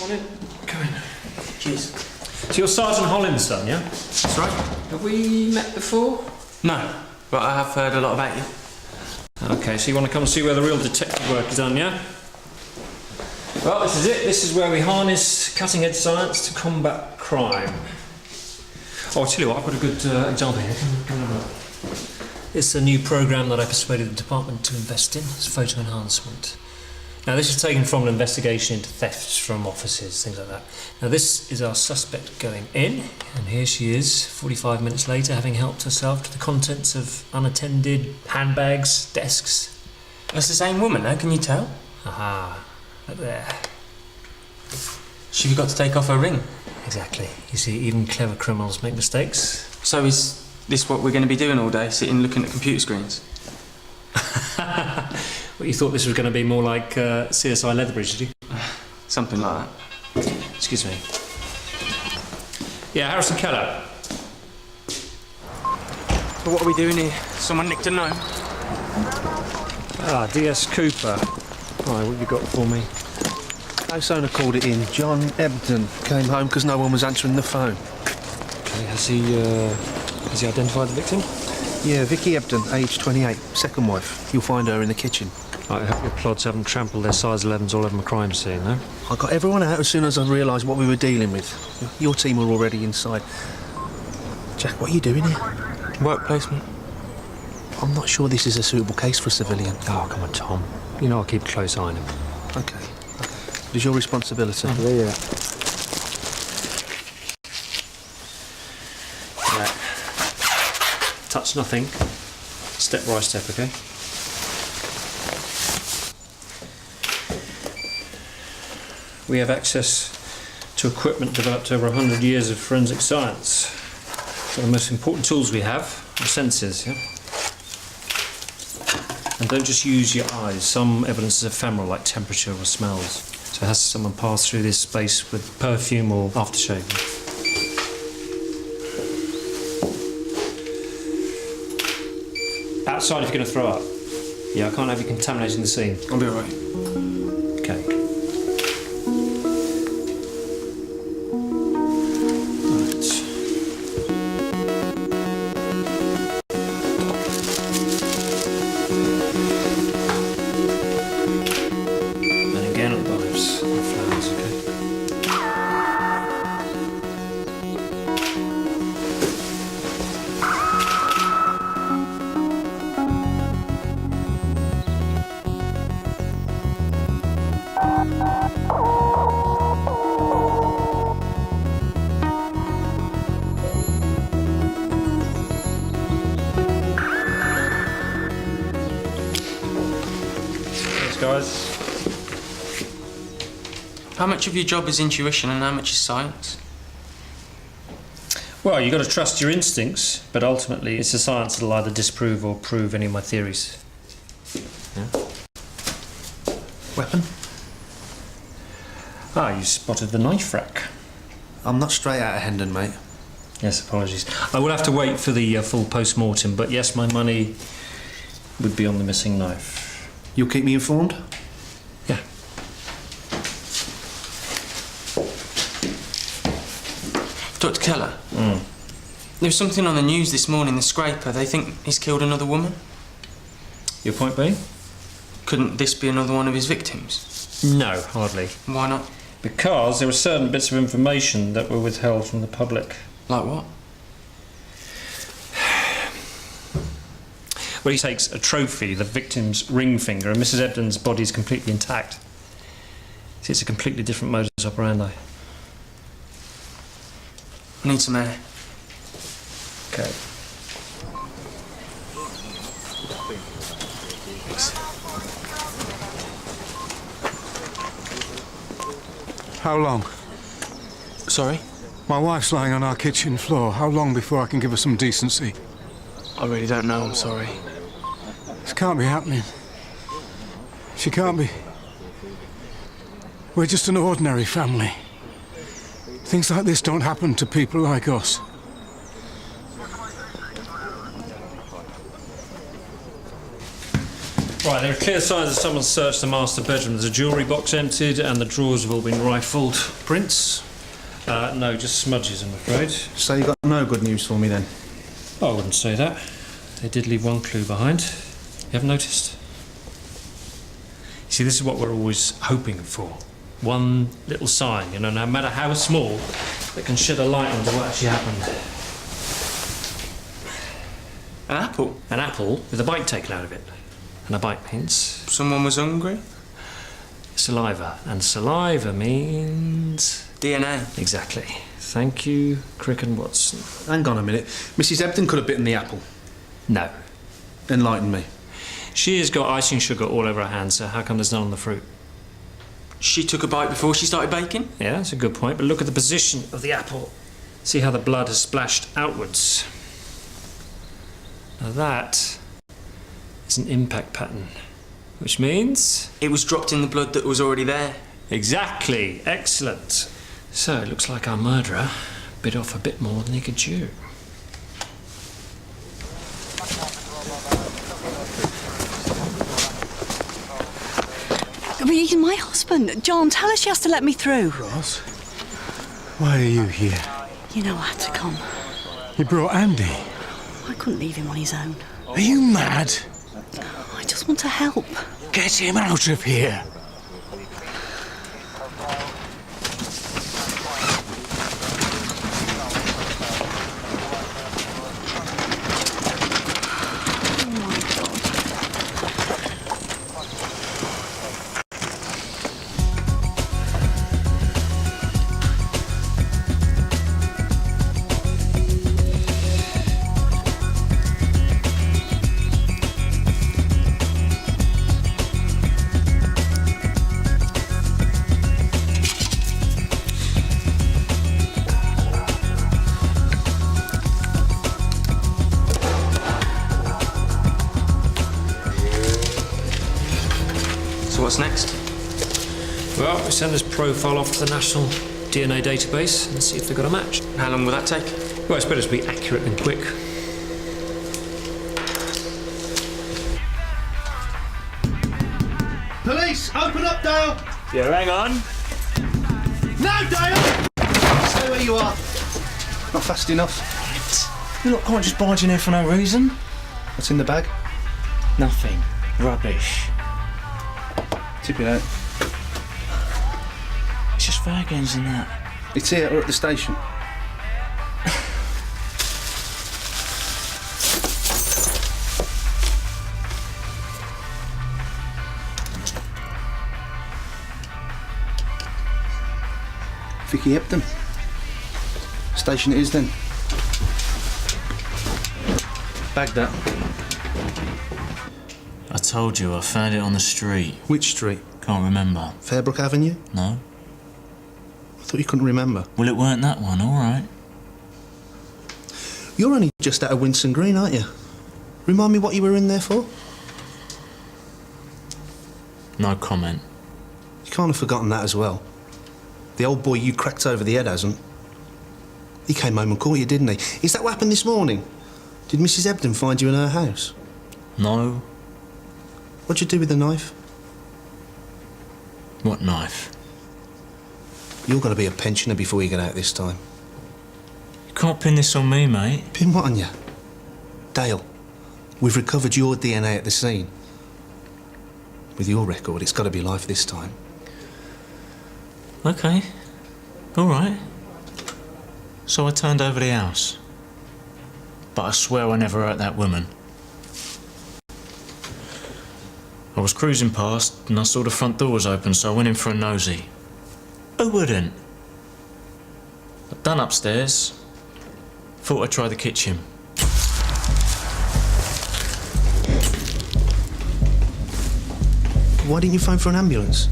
Come on in. Come in. Cheers. So you're Sergeant Holland's son, yeah? That's right. Have we met before? No, but I have heard a lot about you. Okay, so you want to come and see where the real detective work is done, yeah? Well, this is it. This is where we harness cutting-edge science to combat crime. Oh, I'll tell you what, I've got a good example here. Come and have a look. It's a new programme that I persuaded the department to invest in. It's photo enhancement. Now, this is taken from an investigation into thefts from offices, things like that. Now, this is our suspect going in, and here she is, 45 minutes later, having helped herself to the contents of unattended handbags, desks. That's the same woman, how can you tell? Aha, look there. She got to take off her ring. Exactly. You see, even clever criminals make mistakes. So is this what we're going to be doing all day, sitting looking at computer screens? Well, you thought this was going to be more like CSI Leatherbridge, did you? Something like that. Excuse me. Yeah, Harrison Keller. So what are we doing here? Someone nicked a gnome. Ah, D.S. Cooper. Hi, what have you got for me? House owner called it in. John Ebden came home because no one was answering the phone. Okay, has he identified the victim? Yeah, Vicky Ebden, age 28, second wife. You'll find her in the kitchen. Right, I hope your plods haven't trampled their size 11s all over my crime scene, no? I got everyone out as soon as I realised what we were dealing with. Your team were already inside. Jack, what are you doing here? Work placement. I'm not sure this is a suitable case for a civilian. Oh, come on, Tom. You know I'll keep a close eye on him. OK. It is your responsibility. Yeah. Right. Touch nothing. Step by step, OK? We have access to equipment developed over 100 years of forensic science. So the most important tools we have are senses, yeah? And don't just use your eyes. Some evidence is ephemeral, like temperature or smells. So has someone passed through this space with perfume or aftershave? Outside if you're going to throw up. Yeah, I can't have you contaminating the scene. I'll be alright. Okay. Right. And again at the knives and flowers, okay? Thanks, guys. How much of your job is intuition and how much is science? Well, you've got to trust your instincts, but ultimately it's the science that'll either disprove or prove any of my theories. Yeah? Weapon? Ah, you spotted the knife rack. I'm not straight out of Hendon, mate. Yes, apologies. I will have to wait for the full post-mortem, but yes, my money would be on the missing knife. You'll keep me informed? Yeah. Dr. Keller? There was something on the news this morning, the scraper. They think he's killed another woman. Your point being? Couldn't this be another one of his victims? No, hardly. Why not? Because there were certain bits of information that were withheld from the public. Like what? Well, he takes a trophy, the victim's ring finger, and Mrs. Ebden's body is completely intact. See, it's a completely different modus operandi. I need some air. Okay. How long? Sorry? My wife's lying on our kitchen floor. How long before I can give her some decency? I really don't know, I'm sorry. This can't be happening. She can't be. We're just an ordinary family. Things like this don't happen to people like us. Right, there are clear signs that someone searched the master bedroom. There's a jewellery box emptied and the drawers have all been rifled. Prints? No, just smudges, I'm afraid. So you got no good news for me then? I wouldn't say that. They did leave one clue behind. You haven't noticed? See, this is what we're always hoping for. One little sign, you know, no matter how small, that can shed a light onto what actually happened. An apple? An apple with a bite taken out of it. And a bite means Someone was hungry? saliva. And saliva means... DNA. Exactly. Thank you, Crick and Watson. Hang on a minute. Mrs. Ebden could have bitten the apple. No. Enlighten me. She has got icing sugar all over her hands, so how come there's none on the fruit? She took a bite before she started baking? Yeah, that's a good point, but look at the position of the apple. See how the blood has splashed outwards. Now that is an impact pattern, which means... It was dropped in the blood that was already there. Exactly. Excellent. So it looks like our murderer bit off a bit more than he could chew. I mean, he's my husband. John, tell her she has to let me through. Ross, why are you here? You know I had to come. You brought Andy. I couldn't leave him on his own. Are you mad? I just want to help. Get him out of here. So what's next? Well, we send this profile off to the National DNA database and see if they've got a match. How long will that take? Well, it's better to be accurate than quick. Police, open up, Dale! Yeah, hang on. No, Dale! Stay where you are. Not fast enough. You lot can't just barge in here for no reason. What's in the bag? Nothing. Rubbish. Tip it out. It's just fag ends and that. It's here or at the station. Vicky Epton. Station it is then. Bag that. I told you, I found it on the street. Which street? Can't remember. Fairbrook Avenue? No? I thought you couldn't remember. Well, it weren't that one, all right. You're only just out of Winson Green, aren't you? Remind me what you were in there for? No comment. You can't have forgotten that as well. The old boy you cracked over the head hasn't. He came home and caught you, didn't he? Is that what happened this morning? Did Mrs. Ebden find you in her house? No? What'd you do with the knife? What knife? You're going to be a pensioner before you get out this time. You can't pin this on me, mate. Pin what on you? Dale, we've recovered your DNA at the scene. With your record, it's got to be life this time. Okay. All right. So I turned over the house. But I swear I never hurt that woman. I was cruising past and I saw the front door was open, so I went in for a nosy. Who wouldn't? I'd done upstairs. Thought I'd try the kitchen. Why didn't you phone for an ambulance?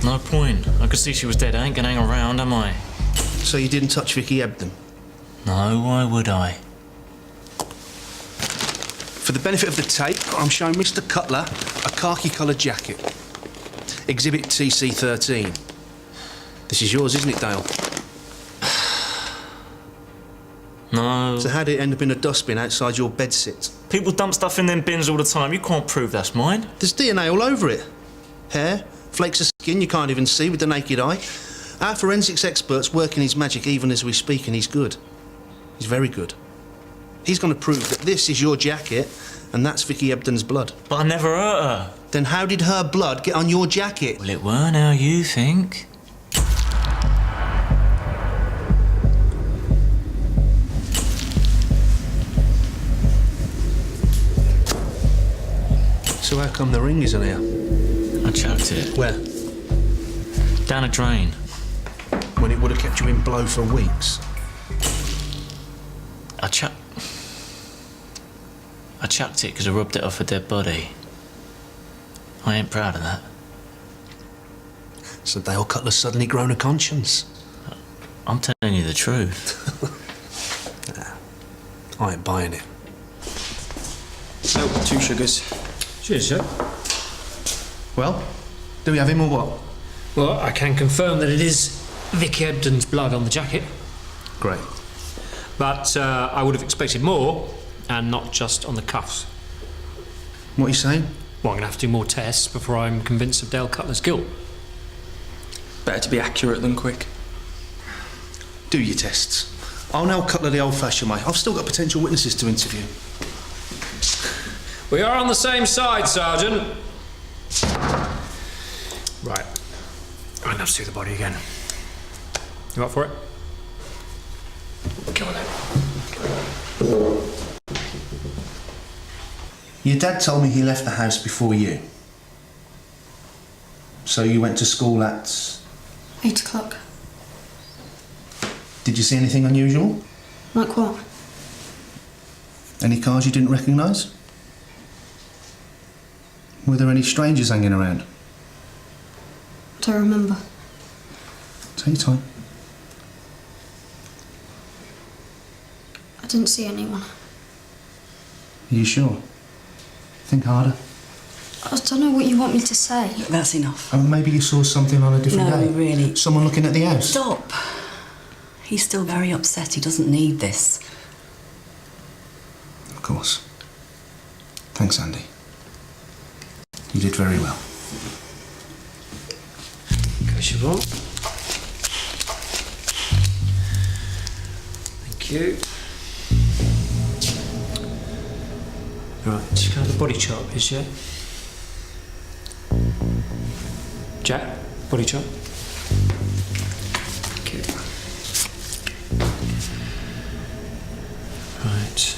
No point. I could see she was dead. I ain't gonna hang around, am I? So you didn't touch Vicky Ebden? No, why would I? For the benefit of the tape, I'm showing Mr. Cutler a khaki-coloured jacket. Exhibit TC13. This is yours, isn't it, Dale? No, know. So how did it end up in a dustbin outside your bedsit? People dump stuff in them bins all the time. You can't prove that's mine. There's DNA all over it. Hair, flakes of skin you can't even see with the naked eye. Our forensics expert's working his magic even as we speak, and he's good. He's very good. He's going to prove that this is your jacket and that's Vicky Ebden's blood. But I never hurt her. Then how did her blood get on your jacket? Well, it weren't how you think. So how come the ring isn't here? I chucked it. Where? Down a drain. When it would have kept you in blow for weeks. I chucked it because I rubbed it off a dead body. I ain't proud of that. So Dale Cutler's suddenly grown a conscience. I'm telling you the truth. I ain't buying it. So, 2 sugars. Cheers, sir. Well, do we have him or what? Well, I can confirm that it is Vicky Ebden's blood on the jacket, Great. but I would have expected more, and not just on the cuffs. What are you saying? Well, I'm going to have to do more tests before I'm convinced of Dale Cutler's guilt. Better to be accurate than quick. Do your tests. I'll now Cutler the old-fashioned way. I've still got potential witnesses to interview. We are on the same side, Sergeant. Right. I'm going to have to see the body again. You up for it? Come on then. Your dad told me he left the house before you. So you went to school at... 8 o'clock. Did you see anything unusual? Like what? Any cars you didn't recognise? Were there any strangers hanging around? Don't remember. Take your time. I didn't see anyone. Are you sure? Think harder. I don't know what you want me to say. That's enough. Oh, maybe you saw something on a different No, day. really. Someone looking at the house. Stop. He's still very upset. He doesn't need this. Of course. Thanks, Andy. You did very well. Case you want. Thank you. Right, check out the body chart, please, yeah? Jack, body chart. Okay. Right.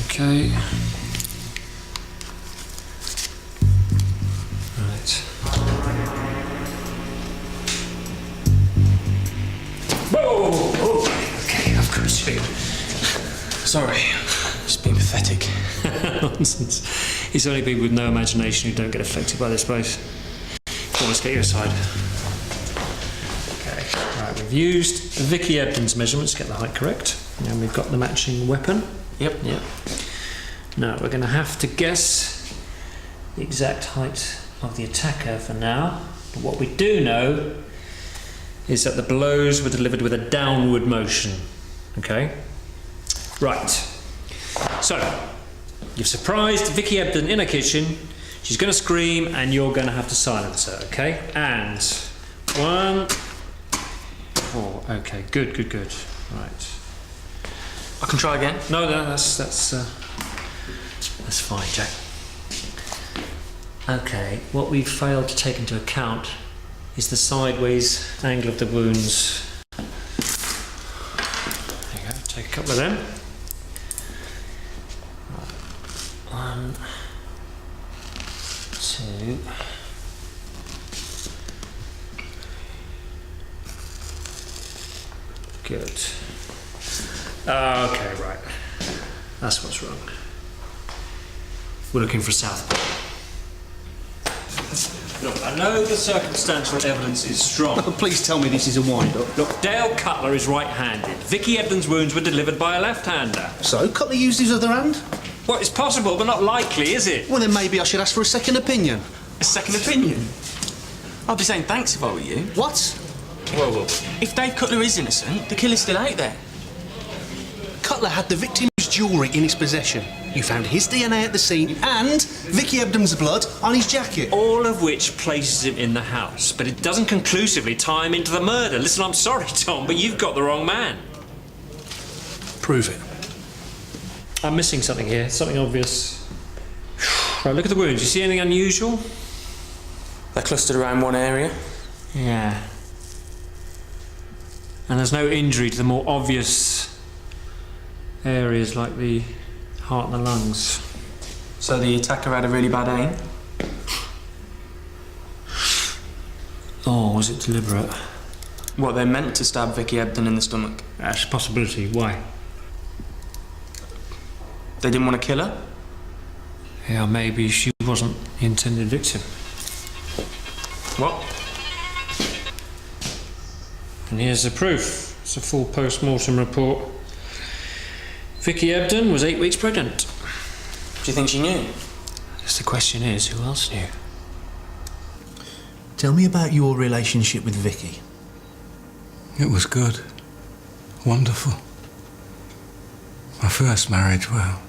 Okay. Right. Whoa! Oh, okay, I've got you. Sorry, just being pathetic. Nonsense. It's only people with no imagination who don't get affected by this place. Come on, let's get you aside. Okay, right, we've used Vicky Ebden's measurements to get the height correct. And we've got the matching weapon. Yep. Now, we're going to have to guess the exact height of the attacker for now. But what we do know is that the blows were delivered with a downward motion. Okay? Right. So, you've surprised Vicky Ebden in her kitchen. She's going to scream and you're going to have to silence her, okay? And 1, 4. Okay, good. Right. I can try again. No, that's fine, Jack. Okay, what we've failed to take into account is the sideways angle of the wounds. There you go, take a couple of them. Right. 1, 2. Good. Okay, right. That's what's wrong. We're looking for southpaw. Look, I know the circumstantial evidence is strong. Please tell me this is a wind-up. Look, Dale Cutler is right-handed. Vicky Ebden's wounds were delivered by a left-hander. So, Cutler used his other hand? Well, it's possible, but not likely, is it? Well, then maybe I should ask for a second opinion. A second opinion? I'd be saying thanks if I were you. What? Whoa. If Dave Cutler is innocent, the killer's still out there. Cutler had the victim's jewellery in his possession. You found his DNA at the scene and Vicky Ebden's blood on his jacket. All of which places him in the house, but it doesn't conclusively tie him into the murder. Listen, I'm sorry, Tom, but you've got the wrong man. Prove it. I'm missing something here, something obvious. Right, look at the wounds. You see anything unusual? They're clustered around one area. Yeah. And there's no injury to the more obvious areas like the heart and the lungs. So the attacker had a really bad aim? Oh, was it deliberate? What, they meant to stab Vicky Ebden in the stomach? That's a possibility. Why? They didn't want to kill her? Yeah, maybe she wasn't the intended victim. What? And here's the proof. It's a full post-mortem report. Vicky Ebden was 8 weeks pregnant. Do you think she knew? I guess the question is, who else knew? Tell me about your relationship with Vicky. It was good. Wonderful. My first marriage, well,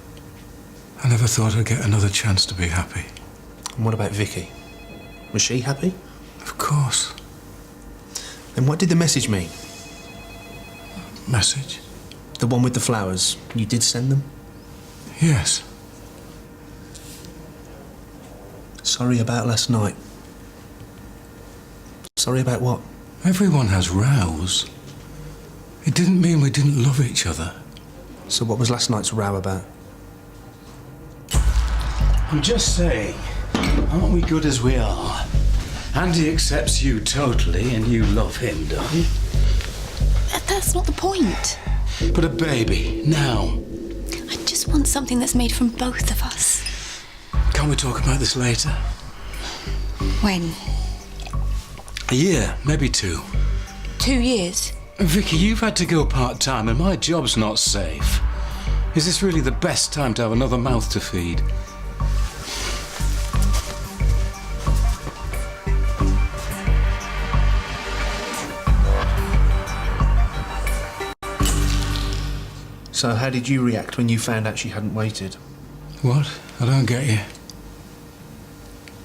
I never thought I'd get another chance to be happy. And what about Vicky? Was she happy? Of course. Then what did the message mean? Message? The one with the flowers. You did send them? Yes. Sorry about last night. Sorry about what? Everyone has rows. It didn't mean we didn't love each other. So what was last night's row about? I'm just saying, aren't we good as we are? Andy accepts you totally and you love him, don't you? That's not the point. But a baby, now. I just want something that's made from both of us. Can't we talk about this later? When? A year, maybe 2. 2 years? Vicky, you've had to go part-time and my job's not safe. Is this really the best time to have another mouth to feed? So how did you react when you found out she hadn't waited? What? I don't get you.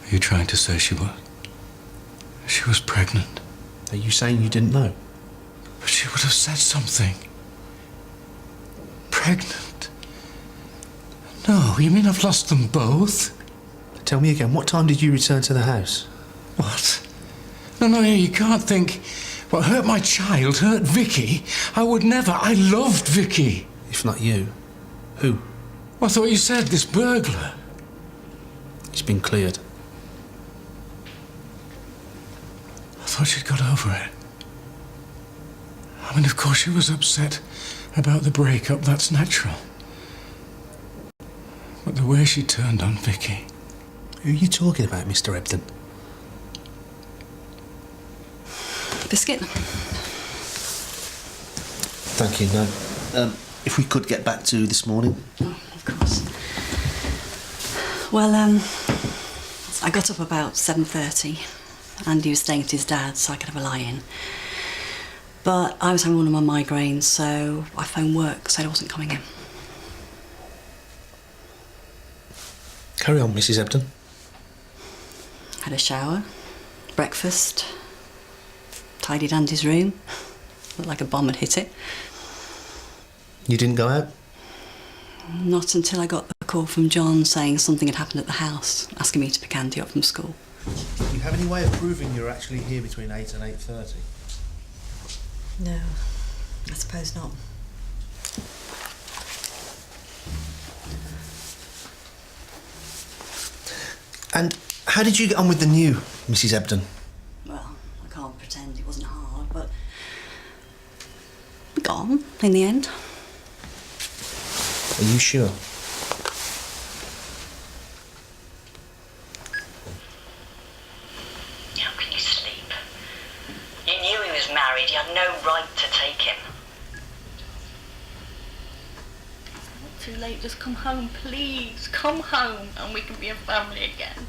Are you trying to say she was pregnant? Are you saying you didn't know? But she would have said something. Pregnant? No, you mean I've lost them both? Tell me again, what time did you return to the house? What? No, you can't think what hurt my child, hurt Vicky. I would never. I loved Vicky. If not you, who? I thought you said this burglar. He's been cleared. I thought she'd got over it. I mean, of course she was upset about the breakup, that's natural. But the way she turned on Vicky... Who are you talking about, Mr. Ebden? Biscuit? Thank you, no. If we could get back to this morning. Oh, of course. Well, I got up about 7:30. Andy was staying at his dad's, so I could have a lie-in. But I was having one of my migraines, so I phoned work, said I wasn't coming in. Carry on, Mrs. Ebden. Had a shower, breakfast, tidied Andy's room. Looked like a bomb had hit it. You didn't go out? Not until I got a call from John saying something had happened at the house, asking me to pick Andy up from school. Do you have any way of proving you're actually here between 8 and 8:30? No, I suppose not. And how did you get on with the new Mrs. Ebden? Well, I can't pretend it wasn't hard, but we got on in the end. Are you sure? How can you sleep? You knew he was married. You had no right to take him. Not too late. Just come home, please. Come home and we can be a family again.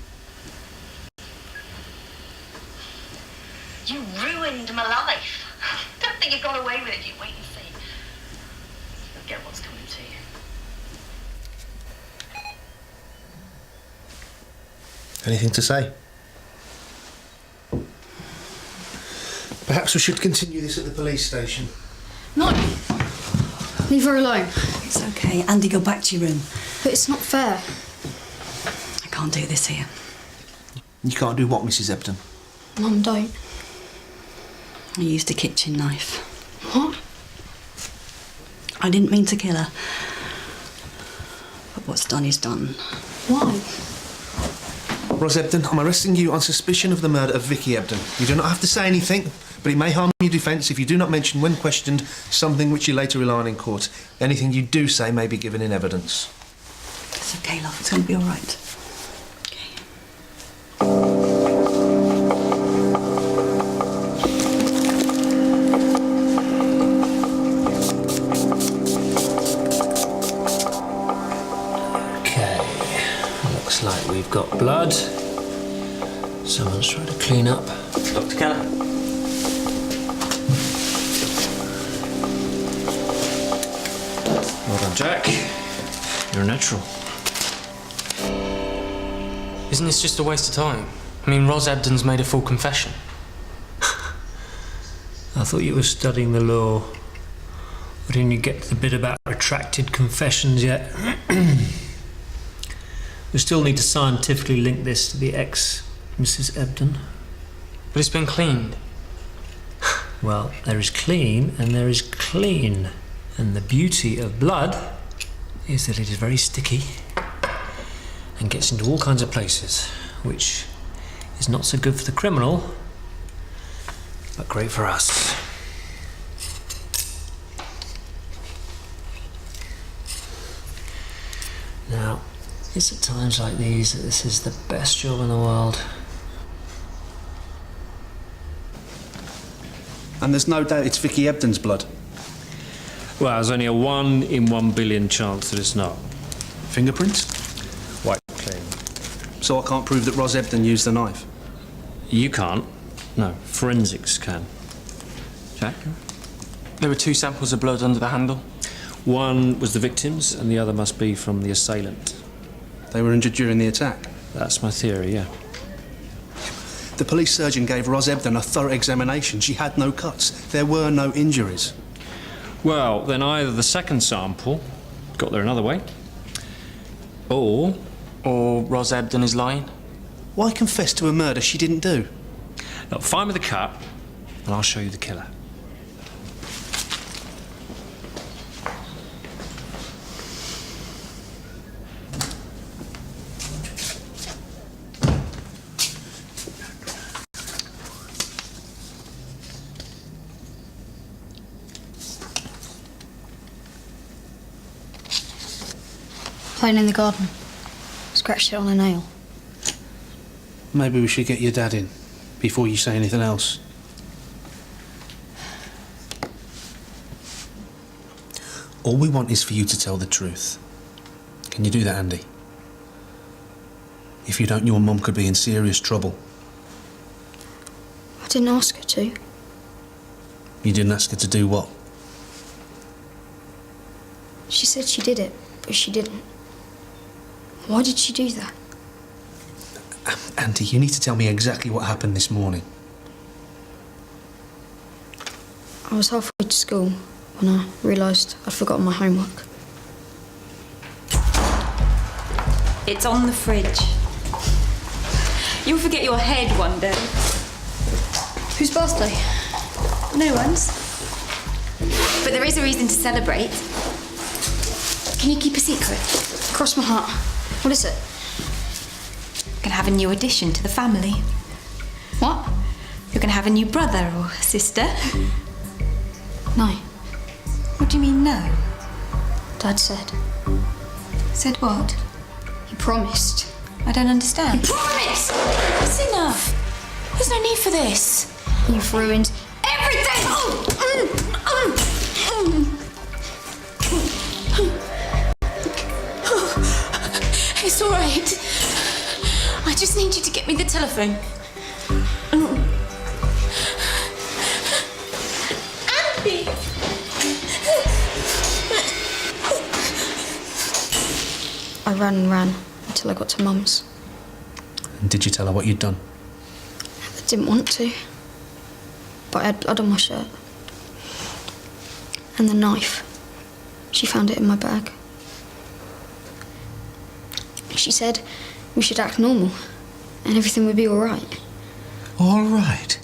You ruined my life. Don't think you've got away with it. You wait and see. You'll get what's coming to you. Anything to say? Perhaps we should continue this at the police station. No. Leave her alone. It's okay. Andy, go back to your room. But it's not fair. I can't do this here. You can't do what, Mrs. Ebden? Mum, don't. I used a kitchen knife. What? I didn't mean to kill her. But what's done is done. Why? Ros Ebden, I'm arresting you on suspicion of the murder of Vicky Ebden. You do not have to say anything, but it may harm your defence if you do not mention, when questioned, something which you later rely on in court. Anything you do say may be given in evidence. It's okay, love. It's going to be all right. Looks like we've got blood. Someone's trying to clean up. Dr. Keller? Well done, Jack. You're a natural. Isn't this just a waste of time? I mean, Ros Ebden's made a full confession. I thought you were studying the law. But didn't you get to the bit about retracted confessions yet? We still need to scientifically link this to the ex-Mrs. Ebden. But it's been cleaned. Well, there is clean and there is clean. And the beauty of blood is that it is very sticky and gets into all kinds of places, which is not so good for the criminal, but great for us. Now, it's at times like these that this is the best job in the world. And there's no doubt it's Vicky Ebden's blood. Well, there's only a 1 in 1 billion chance that it's not. Fingerprints? White clean. So I can't prove that Ros Ebden used the knife? You can't. No, forensics can. Jack? There were 2 samples of blood under the handle. One was the victim's and the other must be from the assailant. They were injured during the attack? That's my theory, yeah. The police surgeon gave Ros Ebden a thorough examination. She had no cuts. There were no injuries. Well, then either the second sample got there another way, or Ros Ebden is lying. Why confess to a murder she didn't do? Now, find me the cut, and I'll show you the killer. Playing in the garden. Scratched it on a nail. Maybe we should get your dad in before you say anything else. All we want is for you to tell the truth. Can you do that, Andy? If you don't, your mum could be in serious trouble. I didn't ask her to. You didn't ask her to do what? She said she did it, but she didn't. Why did she do that? Andy, you need to tell me exactly what happened this morning. I was halfway to school when I realised I'd forgotten my homework. It's on the fridge. You'll forget your head one day. Whose birthday? No one's. But there is a reason to celebrate. Can you keep a secret? Cross my heart. What is it? You're gonna have a new addition to the family. What? You're gonna have a new brother or sister. No. What do you mean, no? Dad said. Said what? He promised. I don't understand. He promised! That's enough. There's no need for this. You've ruined everything! It's all right. I just need you to get me the telephone. I ran and ran until I got to Mum's. And did you tell her what you'd done? I didn't want to, but I had blood on my shirt. And the knife. She found it in my bag. She said we should act normal and everything would be all right. All right?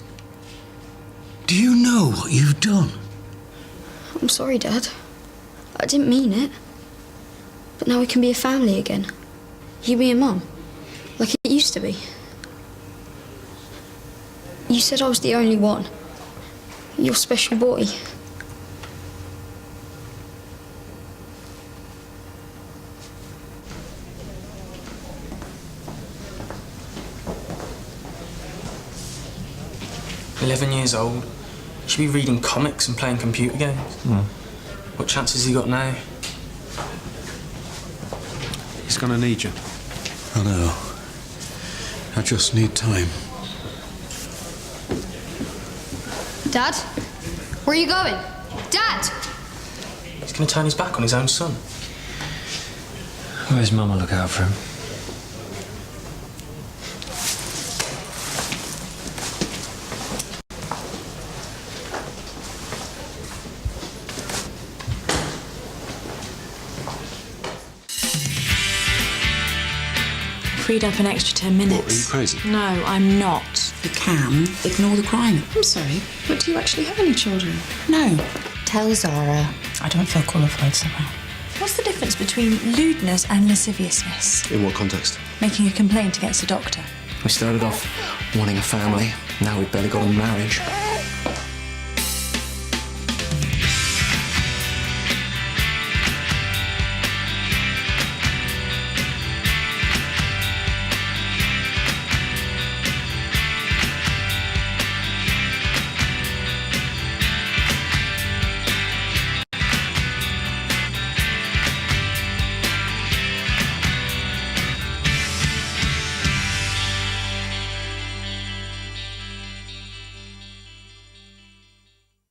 Do you know what you've done? I'm sorry, Dad. I didn't mean it. But now we can be a family again. You, me and Mum. Like it used to be. You said I was the only one. Your special boy. "11 years old. Should be reading comics and playing computer games. What chance has he got now?" He's gonna need you. I know. I just need time. Dad? Where are you going? Dad! He's going to turn his back on his own son. Where's Mum will look out for him? Freed up an extra 10 minutes. What, are you crazy? No, I'm not. You can ignore the crime. I'm sorry, but do you actually have any children? No. Tell Zara I don't feel qualified somehow. What's the difference between lewdness and lasciviousness? In what context? Making a complaint against a doctor. We started off wanting a family, now we've barely got a marriage.